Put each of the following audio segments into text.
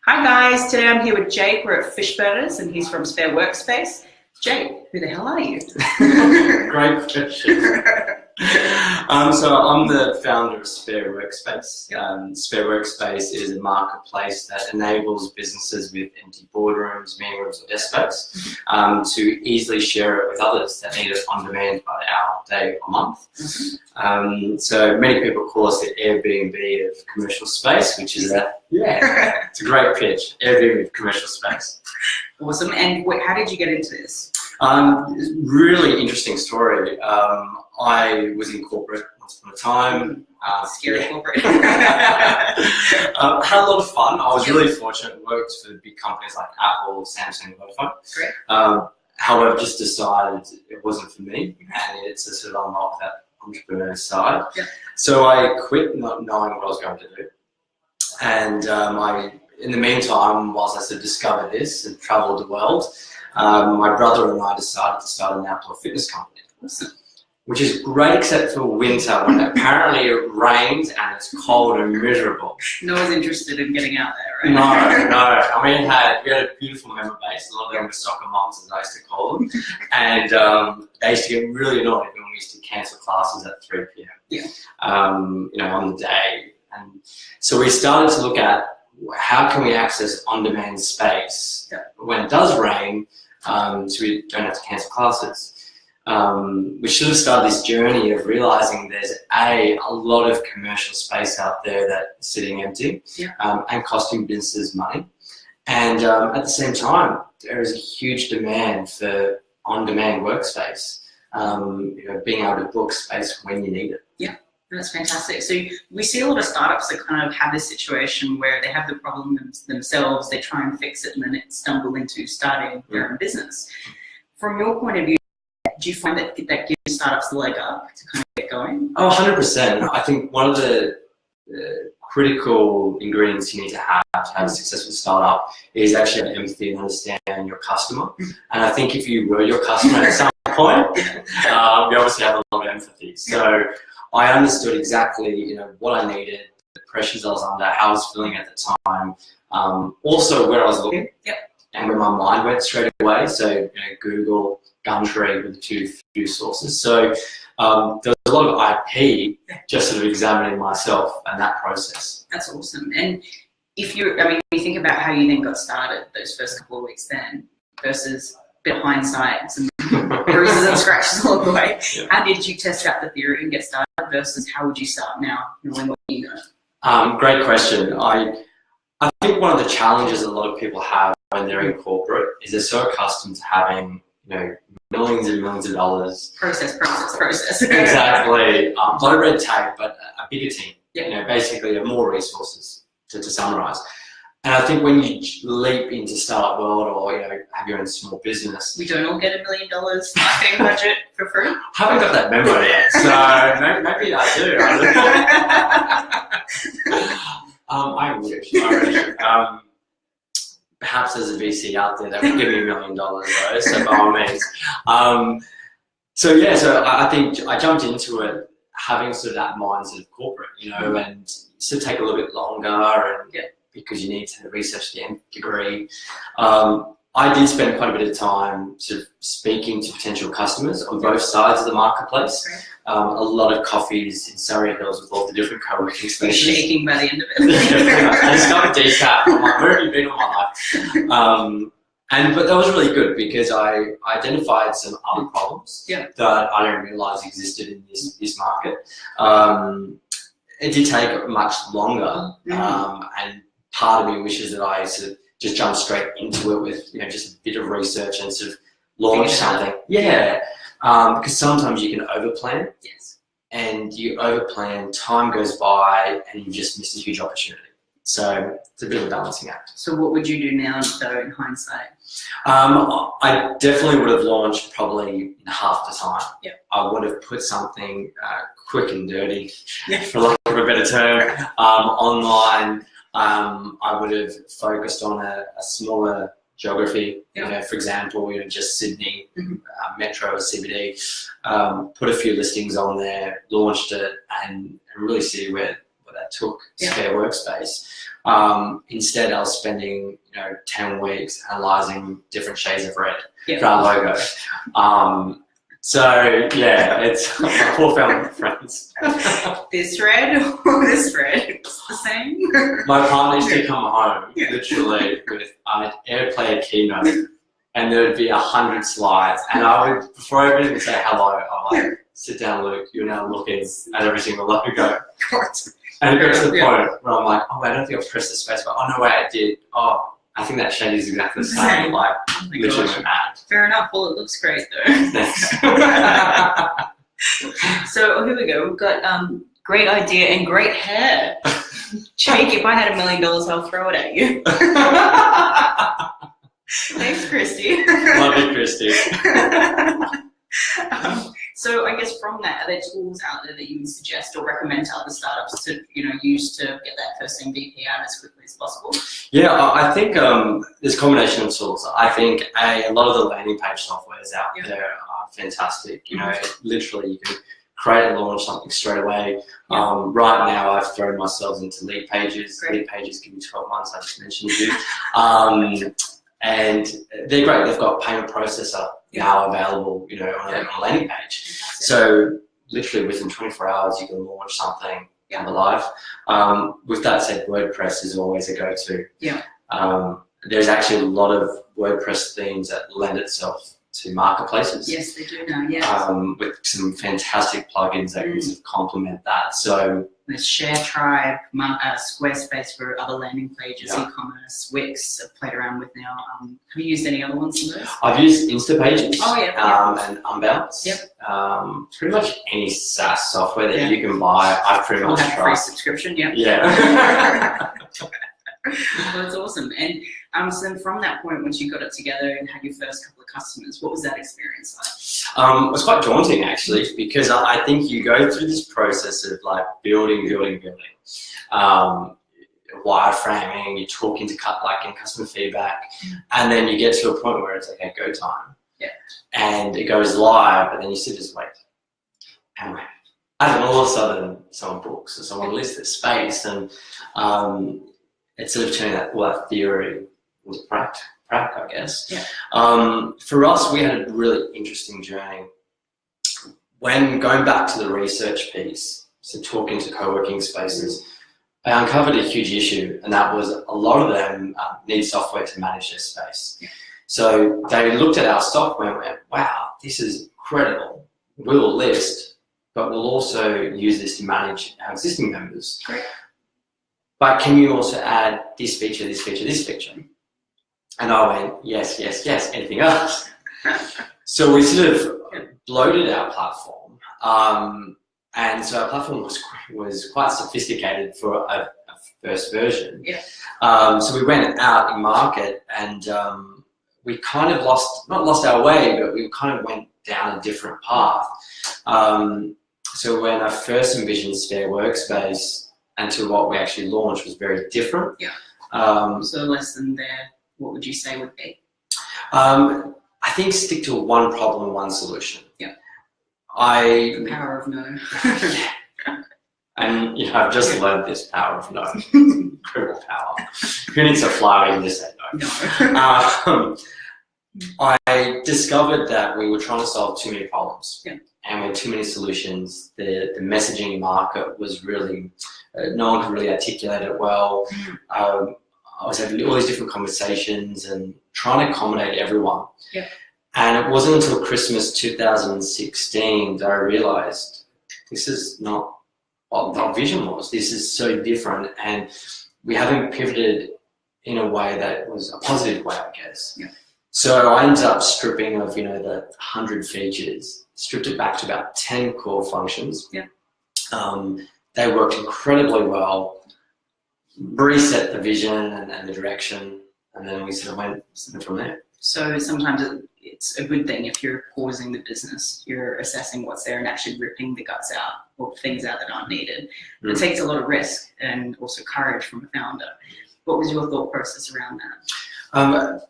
Hi guys, today I'm here with Jake. We're at Fishburners and he's from Spare Workspace. Jake, who the hell are you? Great question. So I'm the founder of Spare Workspace. Spare Workspace is a marketplace that enables businesses with empty boardrooms, meeting rooms, or desk space to easily share it with others that need it on demand by the hour, day, or month. So many people call us the Airbnb of commercial space, which is it's a great pitch. Airbnb of commercial space. Awesome. And how did you get into this? Really interesting story. I was in corporate once upon a time. Scary corporate. Had a lot of fun. I was really fortunate. Worked for big companies like Apple, Samsung, Vodafone. Great. However, just decided it wasn't for me, and it's to sort of unlock that entrepreneur side. So I quit, not knowing what I was going to do. And in the meantime, whilst I sort of discovered this and travelled the world, my brother and I decided to start an outdoor fitness company. Awesome. Which is great except for winter when apparently it rains and it's cold and miserable. No one's interested in getting out there, right? No. I mean, we had a beautiful member base. A lot of them were soccer moms, as I used to call them. And they used to get really annoyed when we used to cancel classes at 3 p.m. On the day. And so we started to look at how can we access on-demand space when it does rain, so we don't have to cancel classes. We should have started this journey of realising there's a lot of commercial space out there that's sitting empty and costing businesses money. And at the same time, there is a huge demand for on-demand workspace, being able to book space when you need it. Yeah. That's fantastic. So we see a lot of startups that kind of have this situation where they have the problem themselves, they try and fix it, and then it stumble into starting their own business. From your point of view, do you find that gives startups the leg up to kind of get going? Oh, 100%. I think one of the critical ingredients you need to have a successful startup is actually have empathy and understand your customer. And I think if you were your customer at some point, you obviously have a lot of empathy. So I understood exactly, what I needed, the pressures I was under, how I was feeling at the time, also where I was looking, and where my mind went straight away. So, Google, Gumtree were the two sources. So there was a lot of IP just sort of examining myself and that process. That's awesome. And if you think about how you then got started those first couple of weeks then versus a bit of hindsight, some bruises and scratches along the way. How did you test out the theory and get started versus how would you start now knowing what you know? Great question. I think one of the challenges a lot of people have when they're in corporate is they're so accustomed to having, millions and millions of dollars. Process. Exactly. A lot of red tape, but a bigger team. Basically more resources to summarize. And I think when you leap into startup world or have your own small business, we don't all get $1 million marketing budget for free. I haven't got that memo yet, so maybe I do. I wish. Perhaps there's a VC out there that would give me $1 million, though, so by all means. So I think I jumped into it having sort of that mindset of corporate, and sort of take a little bit longer and because you need to research the nth degree. I did spend quite a bit of time sort of speaking to potential customers on both sides of the marketplace. A lot of coffees in Surrey Hills with all the different co-working spaces. You're shaking by the end of it. I discovered decaf. I'm like, where have you been all my life? But that was really good because I identified some other problems that I didn't realise existed in this market. It did take much longer, and part of me wishes that I sort of just jumped straight into it with just a bit of research and sort of launch something. Because sometimes you can overplan. And you overplan, time goes by, and you just miss a huge opportunity. So it's a bit of a balancing act. So what would you do now, though, in hindsight? I definitely would have launched probably in half the time. I would have put something quick and dirty, for lack of a better term, online. I would have focused on a smaller geography, for example, just Sydney, Metro or CBD, put a few listings on there, launched it, and really see where that took Spare Workspace. Instead, I was spending 10 weeks analysing different shades of red for our logo. So yeah, it's my poor family and friends. This red or this red, it's the same. My partner used to come home literally with I'd airplay a keynote, and there would be 100 slides, and I would, before I even say hello, I would sit down, Luke. You're now looking at every single logo. And it got to the point where I'm like, oh, I don't think I've pressed the space, but oh no way, I did. Oh, I think that shade is exactly the same. Like, literally mad. Fair enough. Well, it looks great though. So here we go. We've got great idea and great hair. Cheek. If I had $1 million, I'll throw it at you. Thanks, Christy. Love you, Christy. So I guess from that, are there tools out there that you would suggest or recommend to other startups to use to get that first MVP out as quickly as possible? Yeah, I think there's a combination of tools. I think a lot of the landing page softwares out there are fantastic. Literally you can create and launch something straight away. Right now I've thrown myself into lead pages. Great. Lead pages give me 12 months, I just mentioned to you. And they're great. They've got payment processor now available, on a landing page. So literally within 24 hours, you can launch something live. With that said, WordPress is always a go-to. There's actually a lot of WordPress themes that lend itself to marketplaces. Yes, they do now. With some fantastic plugins that can sort of complement that. So there's Share Tribe, Squarespace for other landing pages, e-commerce, Wix I've played around with now. Have you used any other ones in those? I've used Instapages and Unbounce. Pretty much any SaaS software that you can buy, I've pretty much tried. Free subscription, Yeah. Well, that's awesome. And so then from that point, once you got it together and had your first couple of customers, what was that experience like? It was quite daunting actually, because I think you go through this process of like building, wireframing, you're talking to in customer feedback, and then you get to a point where it's like, okay, go time. And it goes live, and then you sit just wait. And then all of a sudden someone books or someone lists their space, and it's sort of turning that theory into practice, I guess. For us, we had a really interesting journey. When going back to the research piece, so talking to co-working spaces, I uncovered a huge issue, and that was a lot of them need software to manage their space. So they looked at our software and went, wow, this is incredible. We'll list, but we'll also use this to manage our existing members. Great. But can you also add this feature, this feature, this feature? And I went, yes, anything else? So we sort of bloated our platform. And so our platform was quite sophisticated for a first version. So we went out in market, and we kind of not lost our way, but we kind of went down a different path. So when I first envisioned Spare Workspace, and to what we actually launched was very different. So less than there, what would you say would be? I think stick to one problem, one solution. The power of no. And I've just learned this power of no. Incredible power. Who needs a flower even to say no? I discovered that we were trying to solve too many problems. And with too many solutions, the messaging market was really, no one could really articulate it well. I was having all these different conversations and trying to accommodate everyone. And it wasn't until Christmas 2016 that I realized this is not what our vision was. This is so different, and we haven't pivoted in a way that was a positive way, I guess. So I ended up stripping of, the 100 features, stripped it back to about 10 core functions. They worked incredibly well, reset the vision and the direction, and then we sort of went from there. So sometimes it's a good thing if you're pausing the business, you're assessing what's there and actually ripping the guts out or things out that aren't needed. It takes a lot of risk and also courage from a founder. What was your thought process around that?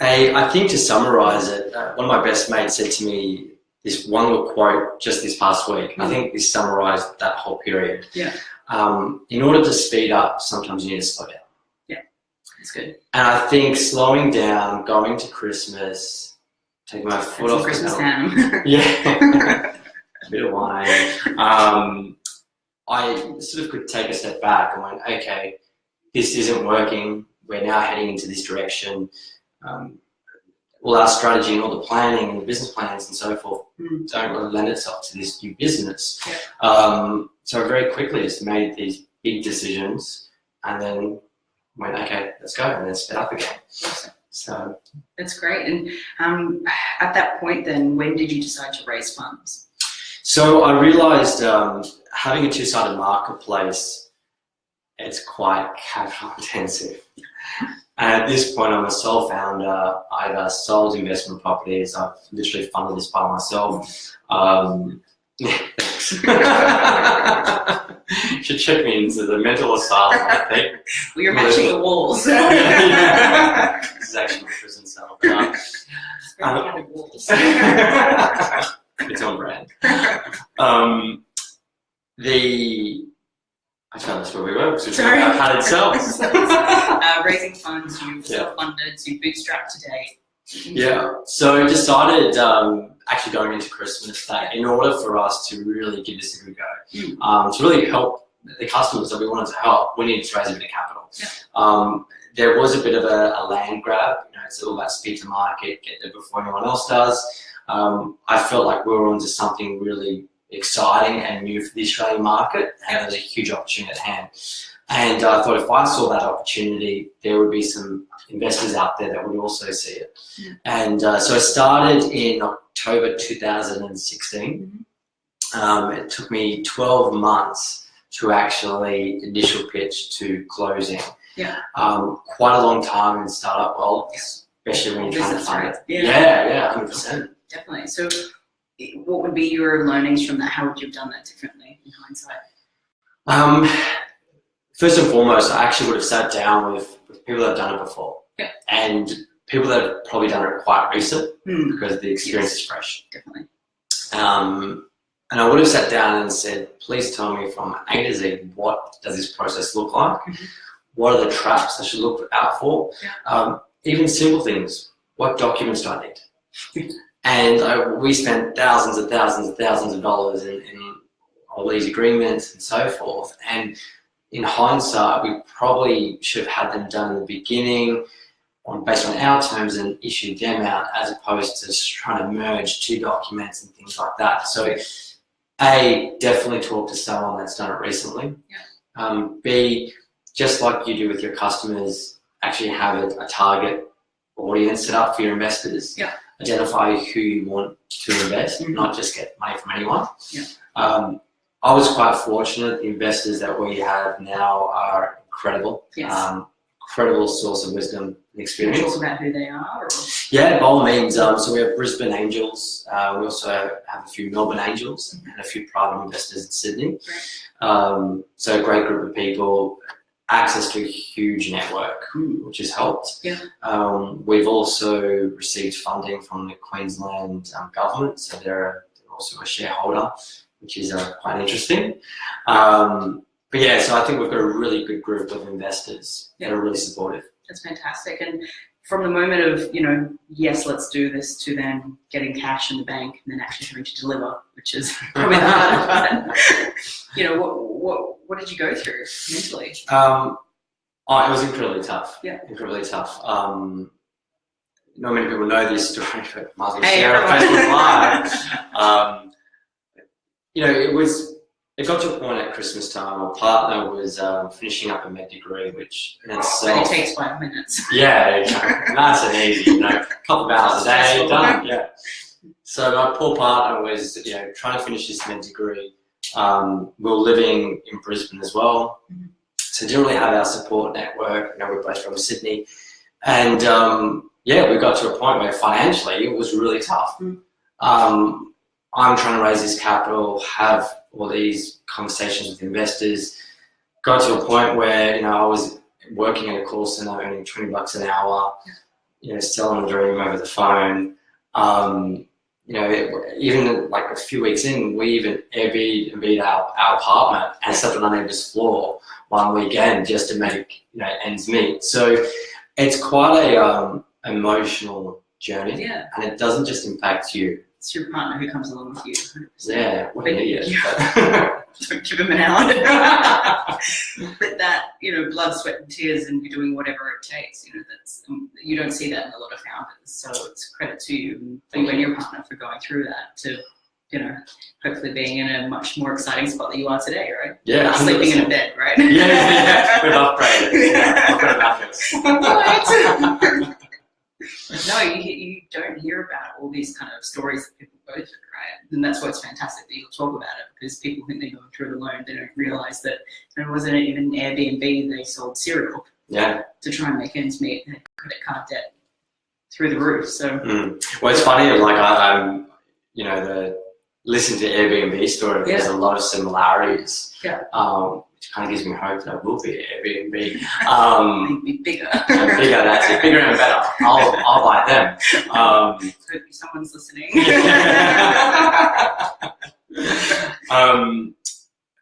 I think to summarize it, one of my best mates said to me this one little quote just this past week. I think this summarized that whole period. in order to speed up, sometimes you need to slow down. Yeah, that's good. And I think slowing down, going to Christmas, taking my foot off Christmas the ham. Yeah, a bit of wine. I sort of could take a step back and went, okay, this isn't working. We're now heading into this direction. All our strategy and all the planning and the business plans and so forth don't really lend itself to this new business. Yeah. So very quickly just made these big decisions and then went, okay, let's go, and then sped up again. So that's great. And at that point then, when did you decide to raise funds? So I realized having a two-sided marketplace, it's quite capital intensive. And at this point, I'm a sole founder. I've sold investment properties. I've literally funded this by myself. Should check me into the mental asylum, I think. Well, you're matching the walls. Yeah. This is actually my prison cell. Walls. It's on brand. I found that's where we were, because we about padded cells. Raising funds, you self-funded, so you bootstrapped to date. Yeah, so decided actually going into Christmas that in order for us to really give this a good go, to really help the customers that we wanted to help, we needed to raise a bit of capital. Yeah. There was a bit of a land grab. It's all about speed to market, get there before anyone else does. I felt like we were onto something really exciting and new for the Australian market, and there was a huge opportunity at hand. And I thought if I saw that opportunity, there would be some investors out there that would also see it. Yeah. And so I started in October 2016. It took me 12 months to actually initial pitch to closing. Yeah. Quite a long time in startup world, especially when you're trying to fund it. Yeah, 100%. Definitely. So what would be your learnings from that? How would you have done that differently in hindsight? First and foremost, I actually would have sat down with people that have done it before. Yeah. And people that have probably done it quite recent because the experience is fresh. Definitely. And I would have sat down and said, please tell me from A to Z, what does this process look like? What are the traps I should look out for? Yeah. Even simple things. What documents do I need? And we spent thousands and thousands and thousands of dollars in all these agreements and so forth. And in hindsight, we probably should have had them done in the beginning based on our terms and issued them out, as opposed to just trying to merge two documents and things like that. So A, definitely talk to someone that's done it recently. Yeah. B, just like you do with your customers, actually have a target audience set up for your investors. Yeah. Identify who you want to invest, not just get money from anyone. Yeah. I was quite fortunate. The investors that we have now are incredible. Yes. Incredible source of wisdom and experience. Can you talk about who they are? Or? Yeah, by all means. So we have Brisbane Angels. We also have a few Melbourne Angels and a few private investors in Sydney. Right. So a great group of people. Access to a huge network, which has helped. Yeah. We've also received funding from the Queensland government, so they're also a shareholder, which is quite interesting. But yeah, so I think we've got a really good group of investors that are really supportive. That's fantastic. And from the moment of, yes, let's do this, to then getting cash in the bank and then actually having to deliver, which is probably the hardest part. What did you go through mentally? It was incredibly tough. Yeah. Incredibly tough. Not many people know this story, but I might as well share it Facebook Live. It got to a point at Christmas time. My partner was finishing up a med degree, which in itself only takes 5 minutes. Yeah, nice and easy. A couple of hours a day, done. Yeah. So my poor partner was, trying to finish this med degree. We were living in Brisbane as well, so didn't really have our support network. We're both from Sydney, and we got to a point where financially it was really tough. I'm trying to raise this capital, have all these conversations with investors. Got to a point where I was working at a call center, earning $20 an hour, selling a dream over the phone. even like a few weeks in, we even Airbnb'd our apartment and slept on our neighbour's floor one weekend just to make ends meet. So it's quite a emotional journey, and it doesn't just impact you. It's your partner who comes along with you. 100%. Yeah, what an idiot. Don't give him an hour. But that, blood, sweat, and tears, and you're doing whatever it takes. That's you don't see that in a lot of founders. So it's credit to you and your partner for going through that to, hopefully being in a much more exciting spot that you are today, right? Yeah, sleeping in a bed, right? Yeah, we've upgraded. I've got a mattress. What? No, you don't hear about all these kind of stories that people go through, right? And that's why it's fantastic that you'll talk about it, because people think they're going through it alone. They don't realise that it wasn't even Airbnb, they sold cereal to try and make ends meet, and credit card debt through the roof. So well, it's funny, like I'm listen to Airbnb story, there's a lot of similarities. Which kind of gives me hope that I will be at Airbnb. Maybe bigger. Bigger, that's it. Bigger and better. I'll buy them. Hope someone's listening.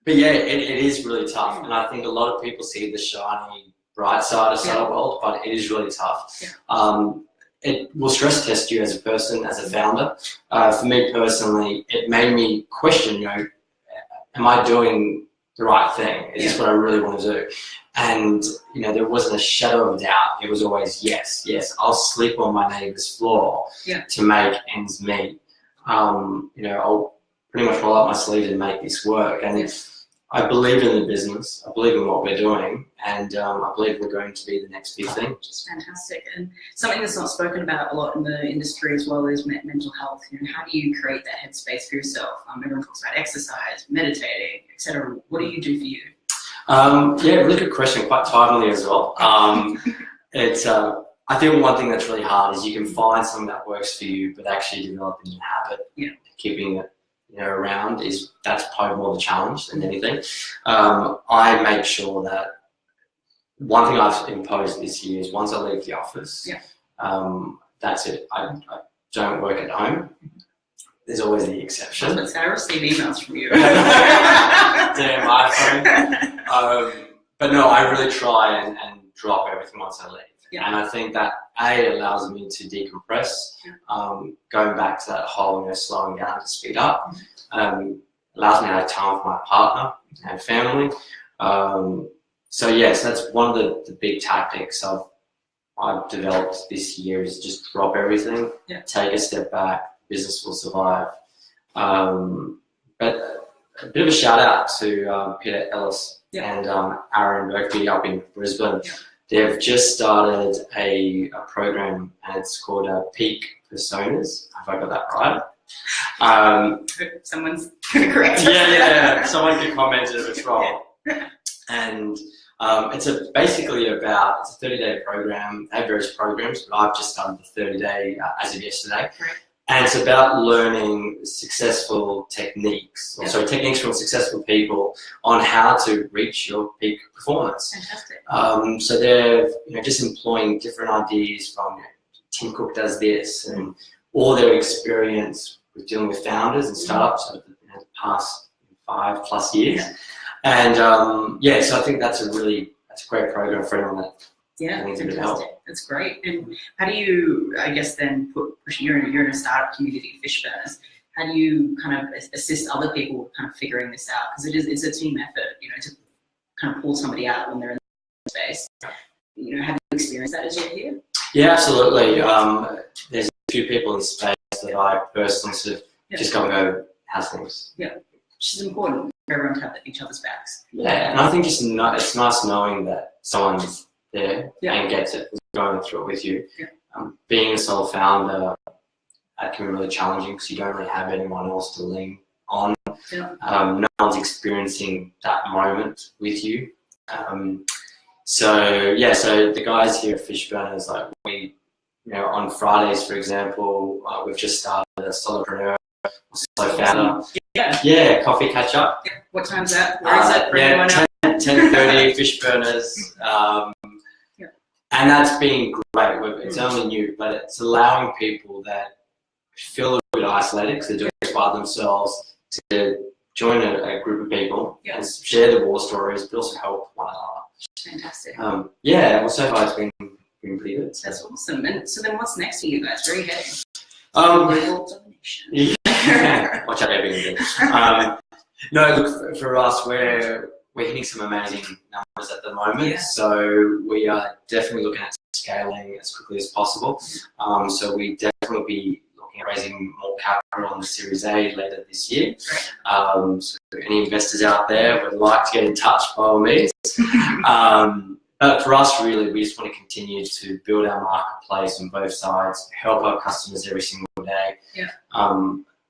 But yeah, it is really tough, and I think a lot of people see the shiny, bright side of startup world, but it is really tough. It will stress test you as a person, as a founder. For me personally, it made me question, am I doing the right thing? Is this what I really want to do? And, there wasn't a shadow of doubt. It was always, yes, I'll sleep on my neighbour's floor to make ends meet. I'll pretty much roll up my sleeves and make this work. And I believe in the business. I believe in what we're doing, and I believe we're going to be the next big thing. Which is fantastic, and something that's not spoken about a lot in the industry as well is mental health. How do you create that headspace for yourself? Everyone talks about exercise, meditating, etc. What do you do for you? Really good question. Quite timely as well. It's I think one thing that's really hard is you can find something that works for you, but actually developing a habit, keeping it around that's probably more the challenge than anything. I make sure that one thing I've imposed this year is once I leave the office, that's it. I don't work at home. There's always the exception. I receive emails from you. Damn iPhone. But no, I really try and drop everything once I leave. And I think that allows me to decompress, going back to that whole slowing down to speed up, allows me to have time with my partner and family. So yes, that's one of the big tactics I've developed this year is just drop everything, take a step back, business will survive. But a bit of a shout out to Peter Ellis and Aaron Berkby up in Brisbane. They've just started a program, and it's called Peak Personas. Have I got that right? Someone's going to correct us. Yeah. Someone can comment in a troll. And it's basically about, it's a 30-day program. They have various programs, but I've just done the 30-day as of yesterday. Right. And it's about learning successful techniques, techniques from successful people on how to reach your peak performance. Fantastic. So they're just employing different ideas from Tim Cook does this, and all their experience with dealing with founders and startups over the past 5+ years. And so I think that's a great program for anyone that needs a bit of help. That's great. And how do you, I guess, then you're in a startup community, Fishburners. How do you kind of assist other people kind of figuring this out? Because it's a team effort, to kind of pull somebody out when they're in the space. Have you experienced that as you're here? Yeah, absolutely. There's a few people in the space that I personally sort of just go, how's things? Yeah, which is important for everyone to have each other's backs. Yeah, and I think it's nice knowing that someone's there and gets it, going through it with you. Being a sole founder, that can be really challenging because you don't really have anyone else to lean on. No one's experiencing that moment with you. So the guys here at Fishburners, we, on Fridays, for example, we've just started a solopreneur, solo founder. Yeah, coffee catch up. What time's that? Where is it for anyone else? 10:30 Fishburners. And that's been great. It's only new, but it's allowing people that feel a little bit isolated because they're doing it by themselves, to join a group of people and share the war stories, but also help one another. Fantastic. Well, so far it's been pretty good. So. That's awesome. And so then what's next for you guys? Where are you heading? World domination. Yeah. Watch out, everything. No, look, for us, we're hitting some amazing numbers at the moment. So we are definitely looking at scaling as quickly as possible. So we definitely will be looking at raising more capital on the Series A later this year. So any investors out there would like to get in touch, by all means. But for us, really, we just want to continue to build our marketplace on both sides, help our customers every single day.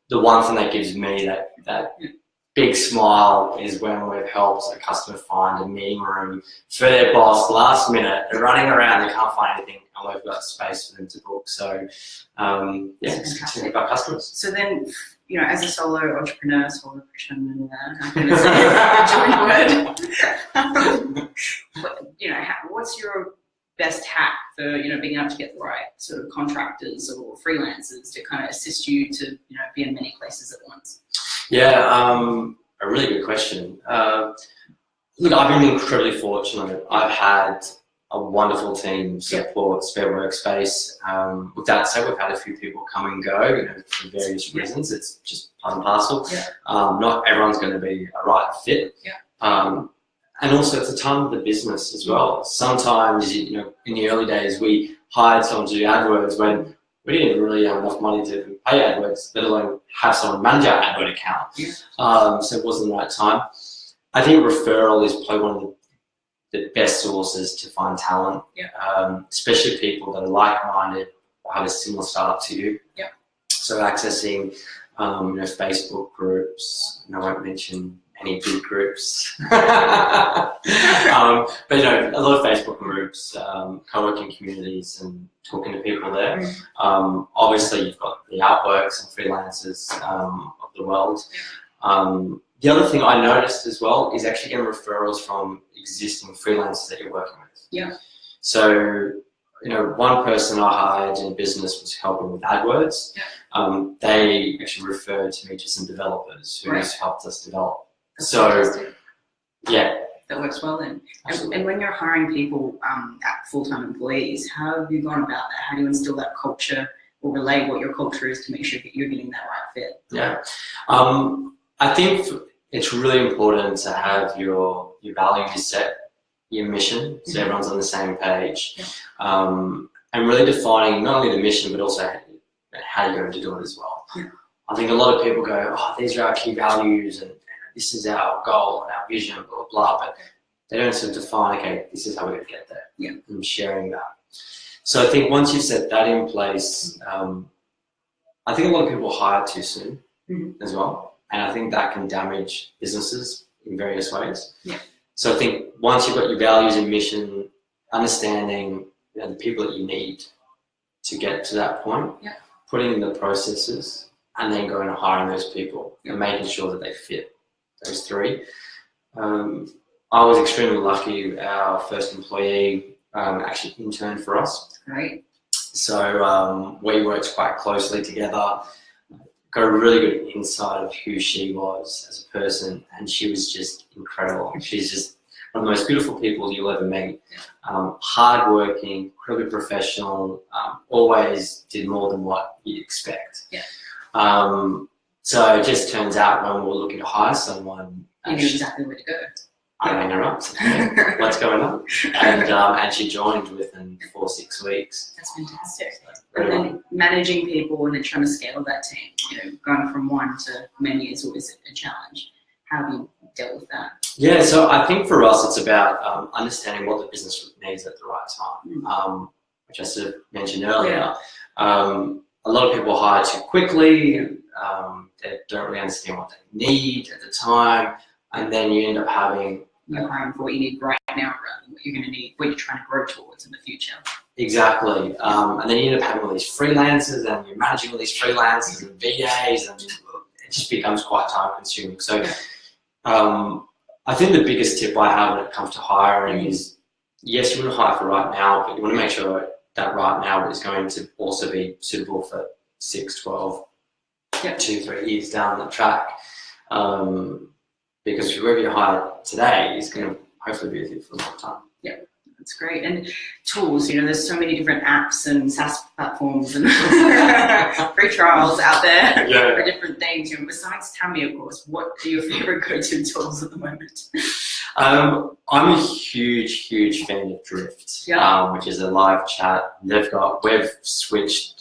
The one thing that gives me that big smile is when we've helped a customer find a meeting room for their boss last minute. They're running around, they can't find anything, and we've got space for them to book. So, just continue with our customers. So then, as a solo entrepreneur, I'm going to say a joint word. What's your best hack for being able to get the right sort of contractors or freelancers to kind of assist you to be in many places at once? A really good question. Look, I've been incredibly fortunate. I've had a wonderful team support Spare Workspace. With that said, we've had a few people come and go, for various reasons. It's just part and parcel. Not everyone's going to be a right fit. And also, it's a time of the business as well. Sometimes, in the early days, we hired someone to do AdWords when we didn't really have enough money to pay AdWords, let alone have someone manage our AdWord account. So it wasn't the right time. I think referral is probably one of the best sources to find talent, especially people that are like-minded or have a similar startup to you. So accessing, Facebook groups, and I won't mention any big groups, but a lot of Facebook groups, co-working communities, and talking to people there. Obviously, you've got the Outworks and freelancers of the world. The other thing I noticed as well is actually getting referrals from existing freelancers that you're working with. So, one person I hired in business was helping with AdWords. They actually referred to me to some developers who has helped us develop. That works well then. And when you're hiring people, full-time employees, how have you gone about that? How do you instill that culture or relay what your culture is to make sure that you're getting that right fit? I think it's really important to have your values set, your mission, so everyone's on the same page, and really defining not only the mission but also how you're going to do it as well. I think a lot of people go, these are our key values and this is our goal and our vision, blah, blah, but they don't sort of define, okay, this is how we're going to get there, and sharing that. So I think once you've set that in place, I think a lot of people hire too soon as well, and I think that can damage businesses in various ways. So I think once you've got your values and mission, understanding the people that you need to get to that point, putting in the processes, and then going and hiring those people and making sure that they fit. Those three. I was extremely lucky. Our first employee actually interned for us. So we worked quite closely together. Got a really good insight of who she was as a person, and she was just incredible. She's just one of the most beautiful people you'll ever meet. Hardworking, incredibly professional. Always did more than what you'd expect. So it just turns out when we're looking to hire someone, you knew exactly where to go. I rang her up, what's going on? And she joined within 4 or 6 weeks. That's fantastic. And then managing people and then trying to scale that team, going from one to many is always a challenge. How have you dealt with that? So I think for us it's about understanding what the business needs at the right time, which I sort of mentioned earlier. A lot of people hire too quickly. They don't really understand what they need at the time, and then you end up having you're hiring for what you need right now rather than what you're going to need, what you're trying to grow towards in the future. Exactly. And then you end up having all these freelancers, and you're managing all these freelancers and VAs, and it just becomes quite time consuming. So I think the biggest tip I have when it comes to hiring is, yes, you want to hire for right now, but you want to make sure that right now is going to also be suitable for 6, 12, Yep. 2, 3 years down the track. Because whoever you hire today is going to hopefully be with you for a long time. Yeah, that's great. And tools, there's so many different apps and SaaS platforms and free trials out there for different things. Besides Tammy, of course, what are your favorite go-to tools at the moment? I'm a huge fan of Drift, which is a live chat. We've switched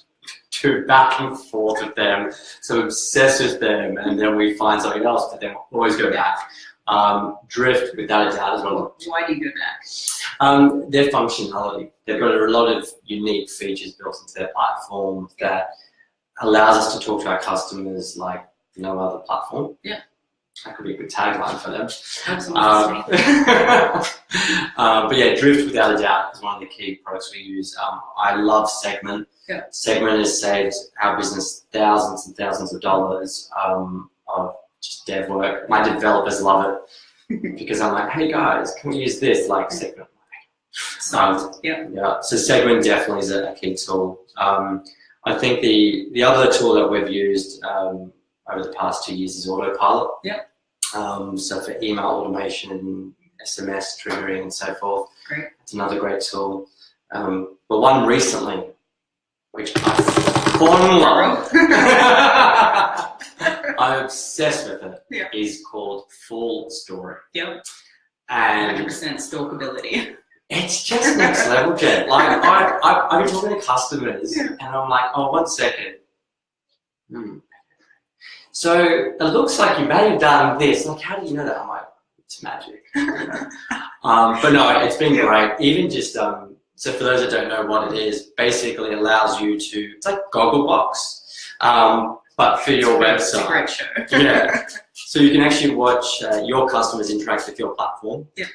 to back and forth with them, so I'm obsessed with them, and then we find something else, but then we'll always go back. Drift, without a doubt, as well. Why do you go back? Their functionality. They've got a lot of unique features built into their platform that allows us to talk to our customers like no other platform. Yeah. That could be a good tagline for them. Absolutely. But yeah, Drift, without a doubt, is one of the key products we use. I love Segment. Yeah. Segment has saved our business thousands and thousands of dollars of just dev work. My developers love it because I'm like, hey guys, can we use this like Segment? Yeah. So Segment definitely is a key tool. I think the other tool that we've used over the past 2 years is Autopilot. Yeah. So for email automation and SMS triggering and so forth. Great. It's another great tool. But one recently, which I've fallen in love I'm obsessed with it, is called Full Story. Yep. And 100% stalkability. It's just next level, Jen. Like I've been talking to customers and I'm like, oh, 1 second. So it looks like you may have done this. Like, how do you know that? I'm like, it's magic. But no, it's been great. Even just, so for those that don't know what it is, basically allows you to, it's like Gogglebox, but for your website. It's a great show. Yeah. So you can actually watch your customers interact with your platform. Yeah.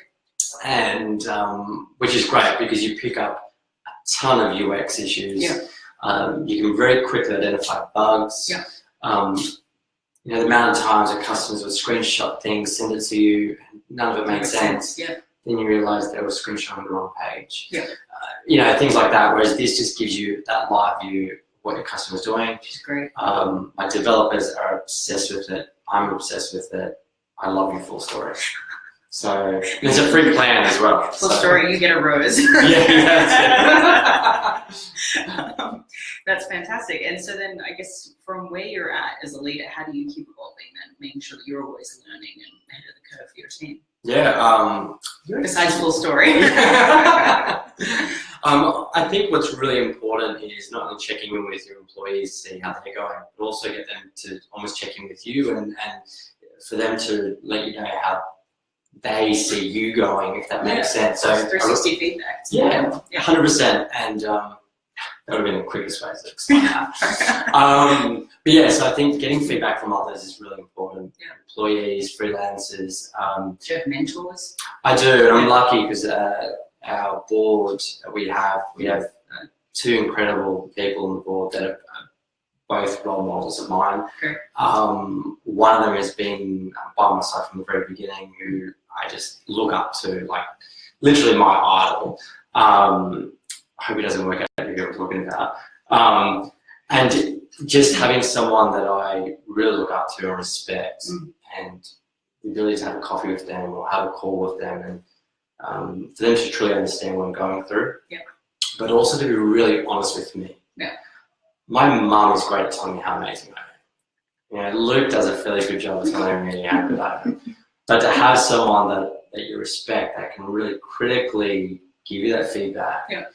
And, which is great because you pick up a ton of UX issues. Yeah. You can very quickly identify bugs. Yeah. The amount of times that customers would screenshot things, send it to you, and none of it made sense. Yeah. Then you realise they were screenshotting the wrong page. Yeah. Things like that. Whereas this just gives you that live view of what your customer's doing. Which is great. My developers are obsessed with it. I'm obsessed with it. I love you, Full Story. So there's a free plan as well. Full Story, you get a rose. That's fantastic. And so then I guess from where you're at as a leader, how do you keep evolving and making sure that you're always learning and ahead of the curve for your team? Besides Full Story. I think what's really important is not only checking in with your employees, see how they're going, but also get them to almost check in with you and for them to let you know how they see you going, if that makes sense. So 360 feedback. Yeah, 100%. And that would have been the quickest way to explain that. But yeah, so I think getting feedback from others is really important. Yeah. Employees, freelancers. Do you have mentors? I do, and I'm lucky because our board, we have 2 incredible people on the board that are both role models of mine. Okay. One of them has been by my side from the very beginning, who I just look up to, like literally my idol. I hope he doesn't work out who I was looking about. And just having someone that I really look up to and respect, and the ability to have a coffee with them or have a call with them, and for them to truly understand what I'm going through, but also to be really honest with me. Yeah. My mum is great at telling me how amazing I am. Luke does a fairly good job of telling me how good I am. But to have someone that you respect that can really critically give you that feedback. Yeah.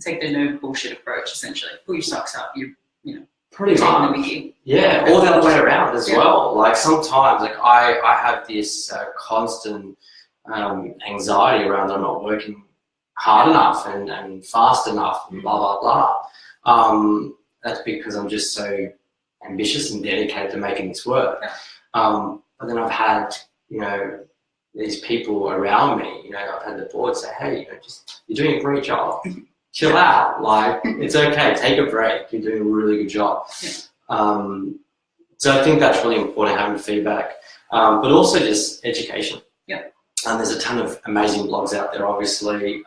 Take the no bullshit approach, essentially. Pull your socks up. You pretty much. Yeah, or the other way around as well. Like sometimes, like I have this constant anxiety around I'm not working hard enough and fast enough and blah blah blah. That's because I'm just so ambitious and dedicated to making this work. But then I've had these people around me. I've had the board say, hey, you're doing a great job. Chill out. Like, it's okay. Take a break. You're doing a really good job. So I think that's really important, having feedback, but also just education. And there's a ton of amazing blogs out there, obviously.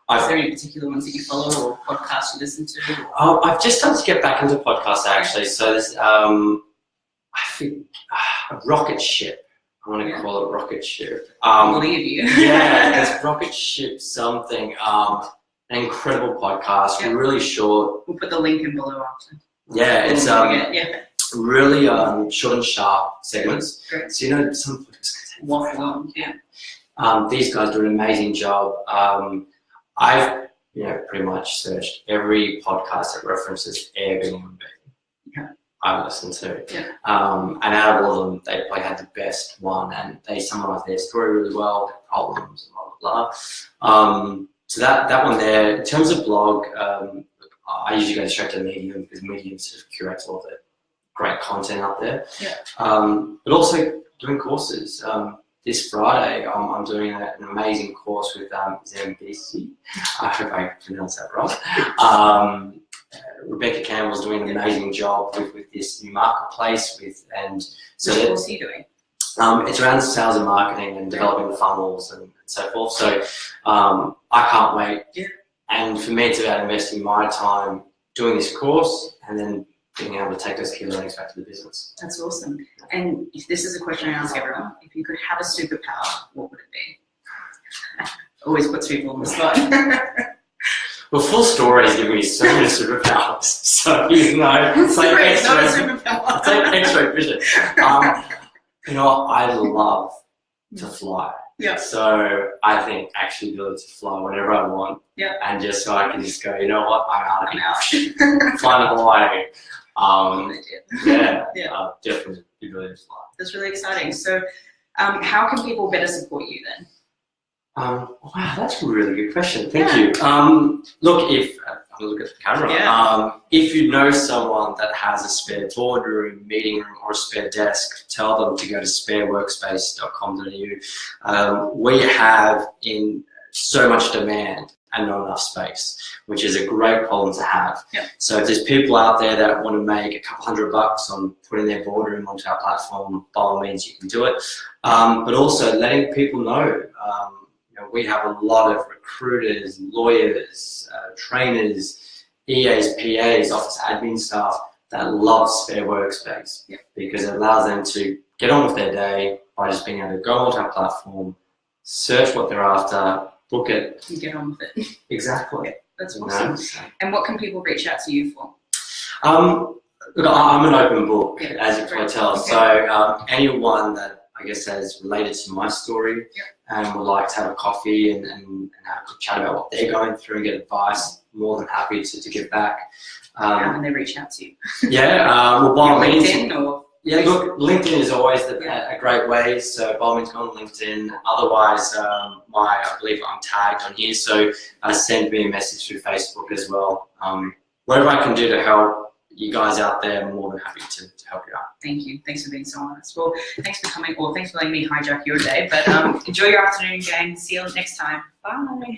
Is there any particular ones that you follow or podcasts you listen to? I've just started to get back into podcasts actually. So there's, I think, a rocket ship. I want to call it rocket ship. I believe you. Yeah, it's rocket ship something. An incredible podcast, really short. We'll put the link in below after. Yeah, it's really short and sharp segments. Great. So some podcasts can take waffle on. Yeah. These guys do an amazing job. I've pretty much searched every podcast that references Airbnb. I've listened to. Yeah. And out of all of them, they probably had the best one, and they summarise their story really well, their problems, and blah blah blah. So that one there. In terms of blog, I usually go straight to Medium because Medium sort of curates all the great content out there. Yeah. But also doing courses. This Friday, I'm doing an amazing course with Zambisi. I hope I pronounced that right. Rebecca Campbell's doing an amazing job with this new marketplace. What course are you doing? It's around sales and marketing and developing the funnels and so forth. So I can't wait. Yeah. And for me, it's about investing my time doing this course and then being able to take those key learnings back to the business. That's awesome. And if this is a question I ask everyone, if you could have a superpower, what would it be? Always puts people on the spot. Well, full story is giving me so many superpowers. So, it's like X-ray vision. I love to fly. Yeah. So I think actually the ability to fly whenever I want. Yeah. And just so I can just go, you know what, I'm out. Fly to Hawaii. Definitely the ability to fly. That's really exciting. So how can people better support you then? Wow, that's a really good question. Thank you. Look, I'm look at the camera. If you know someone that has a spare boardroom, meeting room, or a spare desk, tell them to go to spareworkspace.com.au. We have in so much demand and not enough space, which is a great problem to have. Yep. So if there's people out there that want to make a couple $100 on putting their boardroom onto our platform, by all means you can do it. But also letting people know. We have a lot of recruiters, lawyers, trainers, EAs, PAs, office admin staff that love Spare Workspace because it allows them to get on with their day by just being able to go onto our platform, search what they're after, book it. You get on with it. Exactly. Yeah, that's awesome. And what can people reach out to you for? Look, I'm an open book, as you can tell. Okay. So anyone that I guess is related to my story and would like to have a coffee and have a quick chat about what they're going through and get advice, more than happy to give back. How can they reach out to you? Well, by all means. LinkedIn or? Yeah, look, LinkedIn is always a great way, so by all means go on LinkedIn. Otherwise, I believe I'm tagged on here, so send me a message through Facebook as well. Whatever I can do to help you guys out there, I'm more than happy to help you out. Thank you. Thanks for being so honest. Well, thanks for coming, or thanks for letting me hijack your day, but enjoy your afternoon, gang. See you next time. Bye.